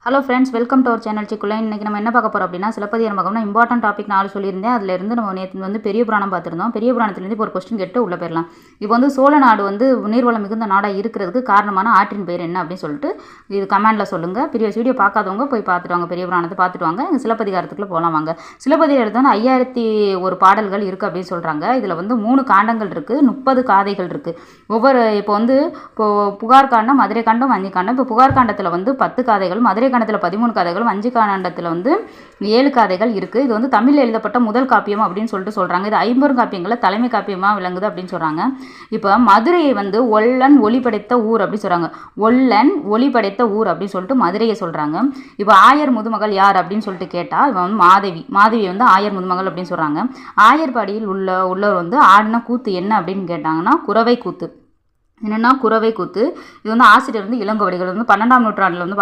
Hello friends, welcome to our channel சிக்குள்ள. இன்றைக்கி நம்ம என்ன பார்க்க போகிறோம் அப்படின்னா, சிலப்பதிகாரம் பார்க்கணும். இம்பார்ட்டன்ட் டாபிக் 4 சொல்லியிருந்தேன். அதிலிருந்து நம்ம நேற்று வந்து பெரிய புராணம் பார்த்துருந்தோம். பெரிய புராணத்துலேருந்து இப்போ ஒரு கொஸ்டின் கேட்டு உள்ளே போயிடலாம். இப்போ வந்து சோழ நாடு வந்து நீர்வளம் மிகுந்த நாடாக இருக்கிறதுக்கு காரணமான ஆற்றின் பெயர் என்ன அப்படின்னு சொல்லிட்டு இது கமெண்டில் சொல்லுங்கள். ப்ரீவியஸ் வீடியோ பார்க்காதவங்க போய் பார்த்துட்டு வாங்க, பெரிய புராணத்தை பார்த்துட்டு வாங்க. சிலப்பதிகாரத்துக்குள்ளே போகலாம் வாங்க. சிலப்பதிகாரத்தில் வந்து 5001 பாடல்கள் இருக்குது அப்படின்னு சொல்கிறாங்க. இதில் வந்து 3 காண்டங்கள் இருக்குது, 30 காதைகள் இருக்குது. இப்போ வந்து புகார் காண்டம், மதுரை காண்டம், வஞ்சி காண்டம். இப்போ புகார் காண்டத்தில் வந்து 10 காதைகள், மதுரை காண்டத்தில் 13 கதைகள், வஞ்சி காண்டத்தில் வந்து 7 கதைகள் இருக்குது. இது வந்து தமிழில் எழுதப்பட்ட முதல் காப்பியம் அப்படின்னு சொல்லிட்டு சொல்கிறாங்க. இது 50 காப்பியங்களில் தலைமை காப்பியமாக விளங்குது அப்படின்னு சொல்கிறாங்க. இப்போ மதுரையை வந்து ஒல்லன் ஒளி படைத்த ஊர் அப்படின்னு சொல்கிறாங்க. ஒல்லன் ஒளி படைத்த ஊர் அப்படின்னு சொல்லிட்டு மதுரையை சொல்கிறாங்க. இப்போ ஆயர் முதுமகள் யார் அப்படின்னு சொல்லிட்டு கேட்டால் இவன் வந்து மாதவி வந்து ஆயர் முதுமகள் அப்படின்னு சொல்கிறாங்க. ஆயர்பாடியில் உள்ளவர் வந்து ஆடின கூத்து என்ன அப்படின்னு கேட்டாங்கன்னா குரவை கூத்து. என்னென்னா குரவை கூத்து. இது வந்து ஆசிரியர் வந்து இளங்கோவடிகள் வந்து 12ஆம் நூற்றாண்டில் வந்து